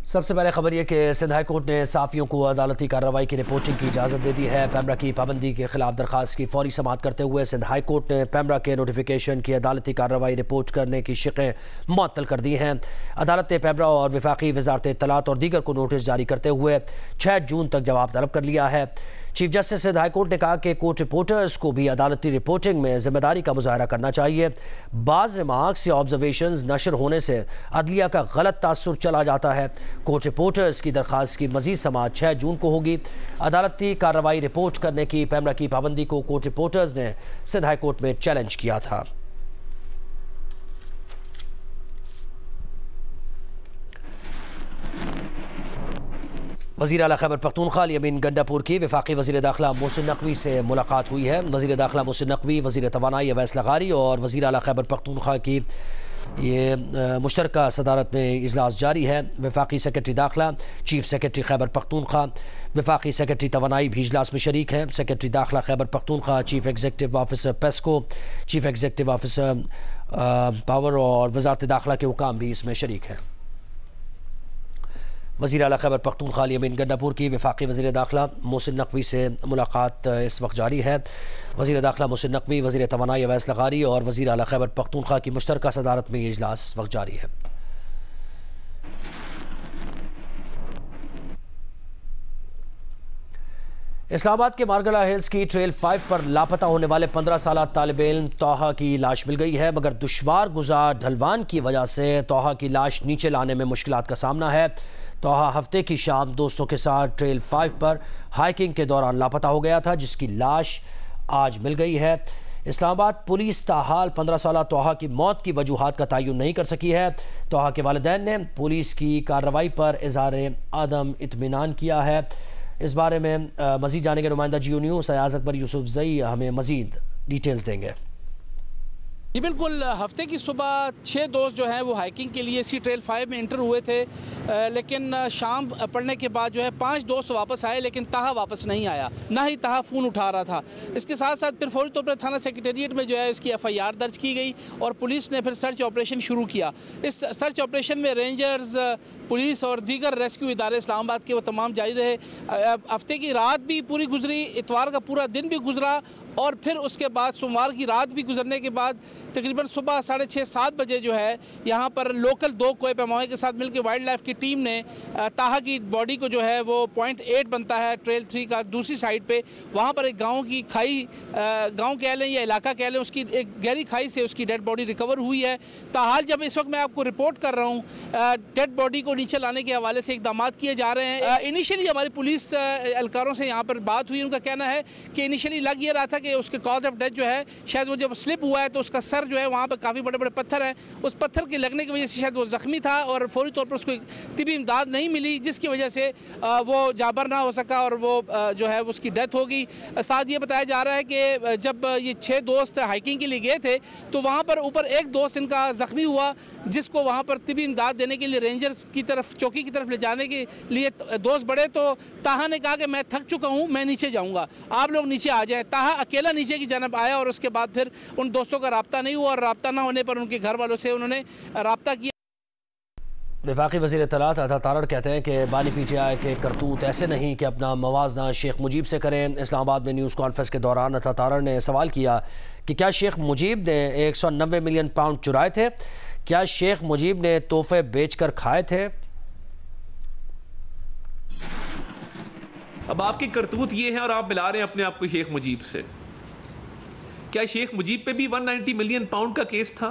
सबसे पहले खबर यह कि सिंध हाई कोर्ट ने साफ़ियों को अदालती कार्रवाई की रिपोर्टिंग की इजाज़त दे दी है। पैमरा की पाबंदी के खिलाफ दरख्वास्त की फौरी समाअत करते हुए सिंध हाई कोर्ट ने पैमरा के नोटिफिकेशन की अदालती कार्रवाई रिपोर्ट करने की शिक़ें मुअत्तल कर दी हैं। अदालत ने पैमरा और वफाकी वजारत इत्तलात और दीगर को नोटिस जारी करते हुए 6 जून तक जवाब तलब कर लिया है। Chief justice Sindh high court ने कहा कि कोर्ट रिपोर्टर्स को भी अदालती रिपोर्टिंग में जिम्मेदारी का मुजाहरा करना चाहिए। बाज़ रिमार्क्स या ऑब्जर्वेशंस नशर होने से अदलिया का गलत तासुर चला जाता है। कोर्ट रिपोर्टर्स की दरख्वास्त की मजीद समाअत 6 जून को होगी। अदालती कार्रवाई रिपोर्ट करने की पैमरा की पाबंदी को कोर्ट रिपोर्टर्स ने सिंध हाई कोर्ट में चैलेंज किया था। वज़ीर आला खैबर पख्तूनख्वा यमीन गंडापुर की वफाकी वज़ीर दाखिला मोहसिन नकवी से मुलाकात हुई है। वज़ीर दाखिला मोहसिन नकवी, वज़ीर तवानाई अवैस लगारी और वज़ीर आला खैबर पख्तूनख्वा की ये मुश्तरका सदारत में इजलास जारी है। वफाकी सेक्रेटरी दाखिला, चीफ सेक्रेटरी खैबर पख्तूनख्वा, वफाकी सेक्रेटरी तवानाई भी इजलास में शरीक हैं। सेक्रेटरी दाखिला Khyber Pakhtunkhwa, chief executive officer PESCO, chief executive officer power और वजारत दाखिला के हुकाम भी इसमें शरीक हैं। वज़ीर आला खैबर पख्तूनख्वा यमीन गंडापुर की वफाकी वज़ीर दाखिला मोहसिन नकवी से मुलाकात इस वक्त जारी है। वज़ीर दाखिला मोहसिन नकवी, वज़ीर तवानाई अवैस लगारी और वज़ीर आला खैबर पख्तूनख्वा की मुश्तरका सदारत में ये इजलास इस वक्त जारी है। इस्लामाबाद के मारगला हिल्स की ट्रेल 5 पर लापता होने वाले 15 साल तालिब इल्म तोहा की लाश मिल गई है, मगर दुश्वार गुजार ढलवान की वजह से तोहा की लाश नीचे लाने में मुश्किलात का सामना है। तोहा हफ्ते की शाम दोस्तों के साथ ट्रेल 5 पर हाइकिंग के दौरान लापता हो गया था, जिसकी लाश आज मिल गई है। इस्लामाबाद पुलिस ताहाल 15 साल तोहा की मौत की वजूहात का तयन नहीं कर सकी है। तोहा के वालिदैन ने पुलिस की कार्रवाई पर इज़हार आदम इत्मीनान किया है। इस बारे में मज़ीद जानेंगे नुमाइंदा जियो न्यूज़ अयाज अकबर यूसुफजई हमें मज़ीद डिटेल्स देंगे। जी बिल्कुल, हफ्ते की सुबह 6 दोस्त जो हैं वो हाइकिंग के लिए इसी ट्रेल 5 में इंटर हुए थे, लेकिन शाम पड़ने के बाद जो है 5 दोस्त वापस आए, लेकिन ताहा वापस नहीं आया, ना ही ताहा फ़ोन उठा रहा था। इसके साथ साथ फिर फौरी तौर पर थाना सेक्रेटेरिएट में जो है इसकी FIR दर्ज की गई और पुलिस ने फिर सर्च ऑपरेशन शुरू किया। इस सर्च ऑपरेशन में रेंजर्स, पुलिस और दीगर रेस्क्यू इदारे इस्लामाबाद के वो तमाम जारी रहे। हफ्ते की रात भी पूरी गुजरी, इतवार का पूरा दिन भी गुजरा और फिर उसके बाद सोमवार की रात भी गुजरने के बाद तकरीबन सुबह 6:30-7 बजे जो है यहाँ पर लोकल 2 कोए पैमाए के साथ मिलकर वाइल्ड लाइफ की टीम ने ताहा की बॉडी को जो है वो पॉइंट 8 बनता है ट्रेल 3 का दूसरी साइड पे, वहाँ पर एक गांव की खाई, गांव कह लें या इलाका कह लें, उसकी एक गहरी खाई से उसकी डेड बॉडी रिकवर हुई है। ताहाल जब इस वक्त मैं आपको रिपोर्ट कर रहा हूँ, डेड बॉडी को नीचे लाने के हवाले से इकदाम किए जा रहे हैं। इनिशियली हमारी पुलिस एहलकारों से यहाँ पर बात हुई, उनका कहना है कि इनिशियली लग ये रहा था कि उसके कॉज ऑफ डेथ जो है शायद वो जब स्लिप हुआ है तो उसका सर जो है वहाँ पर काफ़ी बड़े बड़े पत्थर हैं, उस पत्थर के लगने की वजह से शायद वो ज़ख्मी था और फौरी तौर पर उसको तिबी इमदाद नहीं मिली, जिसकी वजह से वो जाबर ना हो सका और वो जो है उसकी डेथ हो गई। साथ ये बताया जा रहा है कि जब ये 6 दोस्त हाइकिंग के लिए गए थे तो वहाँ पर ऊपर एक दोस्त इनका ज़ख्मी हुआ, जिसको वहाँ पर तिबी इमदाद देने के लिए रेंजर्स की तरफ, चौकी की तरफ ले जाने के लिए दोस्त बढ़े तो ताहा ने कहा कि मैं थक चुका हूँ, मैं नीचे जाऊँगा, आप लोग नीचे आ जाएँ। ताहा अकेला नीचे की जानब आया और उसके बाद फिर उन दोस्तों का राब्ता नहीं हुआ और राब्ता ना होने पर उनके घर वालों से उन्होंने राब्ता किया। वफाकी वज़ीर इत्तलात अता तारड़ कहते हैं कि बानी PTI के करतूत ऐसे नहीं कि अपना मवाजना शेख मुजीब से करें। इस्लामाबाद में न्यूज़ कॉन्फ्रेंस के दौरान अता तारड़ ने सवाल किया कि क्या शेख मुजीब ने 190 मिलियन पाउंड चुराए थे? क्या शेख मुजीब ने तोहफे बेच कर खाए थे? अब आपकी करतूत ये है और आप मिला रहे हैं अपने आप को शेख मुजीब से। क्या शेख मुजीब पे भी 190 मिलियन पाउंड का केस था?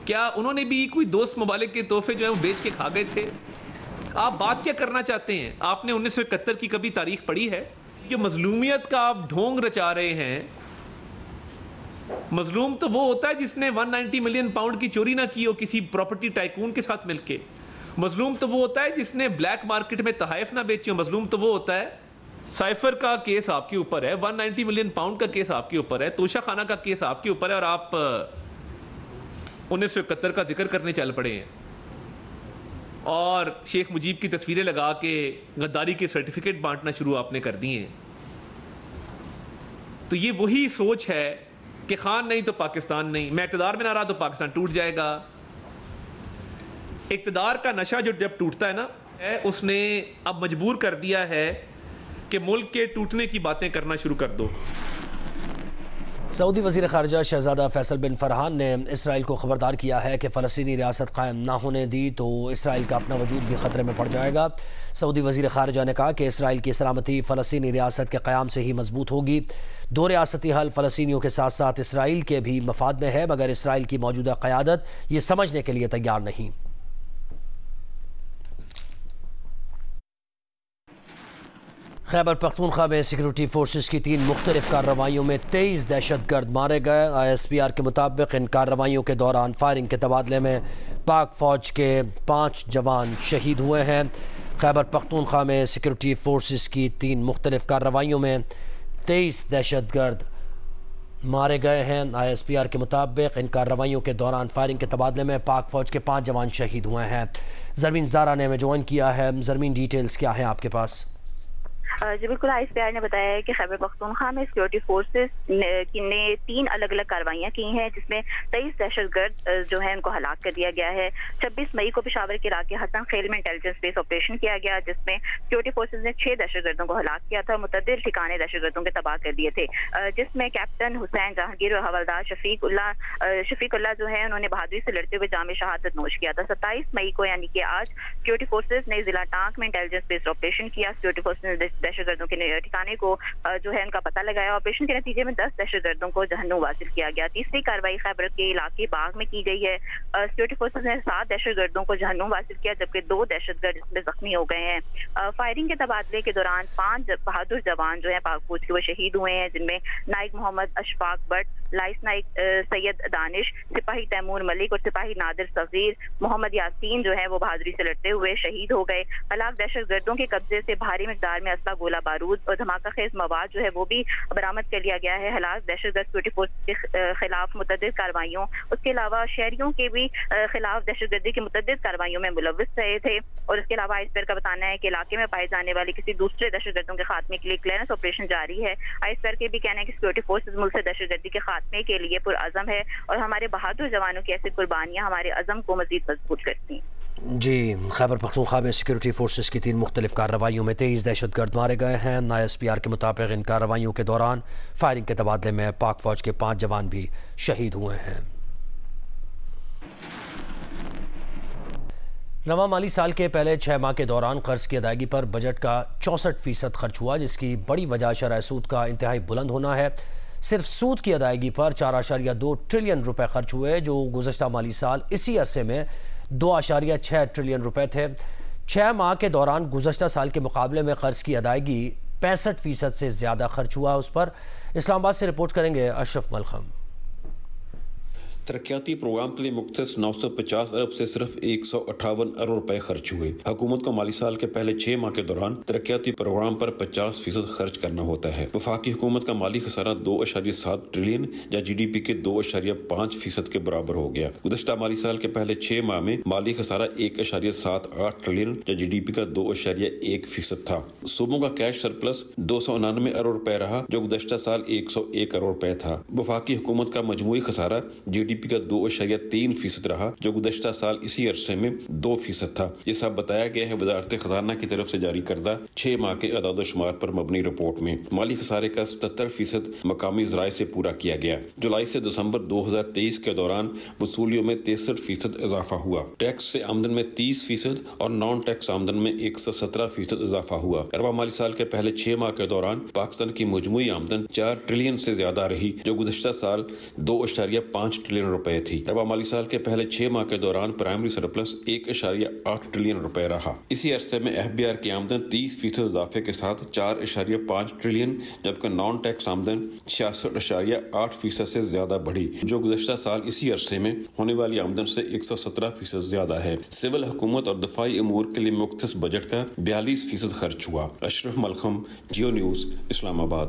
क्या उन्होंने भी कोई दोस्त ममालिक के तोहफे जो है वो बेच के खा गए थे? आप बात क्या करना चाहते हैं? आपने 1971 की कभी तारीख पढ़ी है? ये मजलूमियत का आप ढोंग रचा रहे हैं। मजलूम तो वो होता है जिसने 190 मिलियन पाउंड की चोरी ना की हो किसी प्रॉपर्टी टाइकून के साथ मिलके। मजलूम तो वो होता है जिसने ब्लैक मार्केट में तहाइफ ना बेची हो। मजलूम तो वो होता है, साइफर का केस आपके ऊपर है, 190 मिलियन पाउंड का केस आपके ऊपर है, तोशा खाना का केस आपके ऊपर है और आप 1971 का जिक्र करने चल पड़े हैं और शेख मुजीब की तस्वीरें लगा के गद्दारी के सर्टिफिकेट बांटना शुरू आपने कर दिए हैं। तो ये वही सोच है कि खान नहीं तो पाकिस्तान नहीं, मैं इक़्तिदार में ना रहा तो पाकिस्तान टूट जाएगा। इक़्तिदार का नशा जो जब टूटता है ना, उसने अब मजबूर कर दिया है कि मुल्क के टूटने की बातें करना शुरू कर दो। सऊदी वज़ीर ख़ारिजा शहज़ादा फैसल बिन फरहान ने इसराइल को ख़बरदार किया है कि फ़लस्तीनी रियासत कायम ना होने दी तो इसराइल का अपना वजूद भी ख़तरे में पड़ जाएगा। सऊदी वज़ीर ख़ारिजा ने कहा कि इसराइल की सलामती फ़लस्तीनी रियासत के क़याम से ही मजबूत होगी। दो रियासती हल फ़लस्तीनियों के साथ साथ इसराइल के भी मफाद में है, मगर इसराइल की मौजूदा क़यादत ये समझने के लिए तैयार नहीं। खैबर पख्तूनख्वा में सिक्योरिटी फोर्सेस की 3 मुख्तलिफ कार्रवाइयों में 23 दहशतगर्द मारे गए। ISPR के मुताबिक इन कार्रवाइयों के दौरान फायरिंग के तबादले में पाक फ़ौज के 5 जवान शहीद हुए हैं। खैबर पख्तूनख्वा में सिक्योरिटी फोर्सेस की 3 मुख्तलिफ कार्रवाइयों में 23 दहशतगर्द मारे गए हैं। ISPR के मुताबिक इन कार्रवाइयों के दौरान फायरिंग के तबादले में पाक फ़ौज के 5 जवान शहीद हुए हैं। ज़रमीन ज़ारा ने हमें ज्वाइन किया है। ज़रमीन, डिटेल्स क्या है आपके पास? जी बिल्कुल, ISPR ने बताया है कि खैबर पख्तूनख्वा में सिक्योरिटी फोर्सेस ने 3 अलग अलग कार्रवाइयाँ की हैं, जिसमें 23 दहशतगर्द जो है उनको हलाक कर दिया गया है। 26 मई को पेशावर के इलाके हसन खेल में इंटेलिजेंस बेस ऑपरेशन किया गया, जिसमें सिक्योरिटी फोर्सेस ने 6 दहशतगर्दों को हलाक किया था और मुतअद्दिद ठिकाने दहशतगर्दों के तबाह कर दिए थे, जिसमें कैप्टन हुसैन जहांगीर और हवलदार शफीकुल्ला जो है उन्होंने बहादुरी से लड़ते हुए जाम शहादत नोश किया था। 27 मई को यानी कि आज सिक्योरिटी फोर्सेस ने जिला टांक में इंटेलिजेंस बेस्ड ऑपरेशन किया। सिक्योरिटी फोर्सेस ने दहशतगर्दों के ठिकाने को जो है उनका पता लगाया। ऑपरेशन के नतीजे में 10 दहशतगर्दों को जहन्नुम वासिल किया गया। तीसरी कार्रवाई खैबर के इलाके बाग में की गई है। सिक्योरिटी फोर्सेस ने 7 दहशतगर्दों को जहन्नुम वासिल किया, जबकि 2 दहशतगर्द इसमें जख्मी हो गए हैं। फायरिंग के तबादले के दौरान 5 बहादुर जवान जो है पाक फौज के वो शहीद हुए हैं, जिनमें नाइक मोहम्मद अशफाक भट्ट, लाइस नाइक सैयद दानिश, सिपाही तैमूर मलिक और सिपाही नादिर सगीर मोहम्मद यासीन जो है वो बहादुरी से लड़ते हुए शहीद हो गए। हलाक दहशतगर्दों के कब्जे से भारी मिकदार में असला, गोला बारूद और धमाका खेज मवाद जो है वो भी बरामद कर लिया गया है। हलाक दहशतगर्द सिक्योरिटी फोर्स के खिलाफ मुतअद्दिद कार्रवाइयों, उसके अलावा शहरियों के भी खिलाफ दहशतगर्दी की मुतअद्दिद कार्रवाइयों में मुलव्विस रहे थे। और इसके अलावा ISPR का बताना है कि इलाके में पाए जाने वाले किसी दूसरे दहशतगर्दों के खात्मे के लिए क्लियरेंस ऑपरेशन जारी है। ISPR के भी कहना है कि सिक्योरिटी फोर्सेज मुल्क से दहशतगर्दी के खात्मे के लिए पुरअज़म है और हमारे बहादुर जवानों की ऐसी कुर्बानियां हमारे अज़म को मज़ीद मजबूत करती हैं। जी, खैबर पख्तूनख्वा में सिक्योरिटी फोर्सेस की 3 मुख्तलिफ कार्रवाइयों में 23 दहशतगर्द मारे गए हैं। ISPR के मुताबिक इन कार्रवाइयों के दौरान फायरिंग के तबादले में पाक फौज के 5 जवान भी शहीद हुए हैं। रवा माली साल के पहले 6 माह के दौरान कर्ज की अदायगी पर बजट का 64% खर्च हुआ, जिसकी बड़ी वजह शरह सूद का इंतहाई बुलंद होना है। सिर्फ सूद की अदायगी पर 4.2 ट्रिलियन रुपए खर्च हुए, जो गुज़श्ता माली साल इसी अरसे में 2.6 ट्रिलियन रुपए थे। 6 माह के दौरान गुज़श्ता साल के मुकाबले में कर्ज की अदायगी 65% से ज़्यादा खर्च हुआ। उस पर इस्लामाबाद से रिपोर्ट करेंगे अशरफ मलखम। तरक्याती प्रोग्राम के लिए मुख्तस 950 अरब से सिर्फ 158 अरब रुपए खर्च हुए। हुकूमत को माली साल के पहले 6 माह के दौरान तरक्याती प्रोग्राम पर 50% खर्च करना होता है। वफाकी हुकूमत का माली खसारा 2.7 ट्रिलियन या GDP के 2.5% के बराबर हो गया। गुज़श्ता माली साल के पहले 6 माह में माली खसारा 1.78 ट्रिलियन या GDP का 2.1% था। सूबों का कैश सरप्लस 299 अरब रुपए रहा, जो गुज़श्ता साल 101 अरब रुपए था। वफाकी हुकूमत का मजमूई खसारा GDP का 2.3% रहा, जो गुज़श्ता साल इसी अरसे में 2% था। ये सब बताया गया है वज़ारत खजाना की तरफ से जारी करदा 6 माह के अदाद शुमार पर मबनी रिपोर्ट में। माली खसारे का 77% मकामी ज़राए से पूरा किया गया। जुलाई से दिसंबर 2023 के दौरान वसूलियों में 63% इजाफा हुआ। टैक्स से आमदन में 30% और नॉन टैक्स आमदन में 117% इजाफा हुआ। रवा माली साल के पहले 6 माह के दौरान पाकिस्तान की मजमूई आमदन 4 ट्रिलियन से ज्यादा रही, जो गुज़श्ता साल 2.5 ट्रिलियन रुपए थी। रवा माली साल के पहले 6 माह के दौरान प्राइमरी सरप्लस 1.8 ट्रिलियन रुपए रहा। इसी अरसे में FBR की आमदन 30% इजाफे के साथ 4.5 ट्रिलियन, जबकि नॉन टैक्स आमदन 66.8% से ज्यादा बढ़ी, जो गुज़श्ता साल इसी अरसे में होने वाली आमदन से 117% ज्यादा है। सिविल हुकूमत और दफाई अमूर के लिए मुख्तस बजट का 42% खर्च हुआ। अशरफ मलखम, जियो न्यूज, इस्लामाबाद।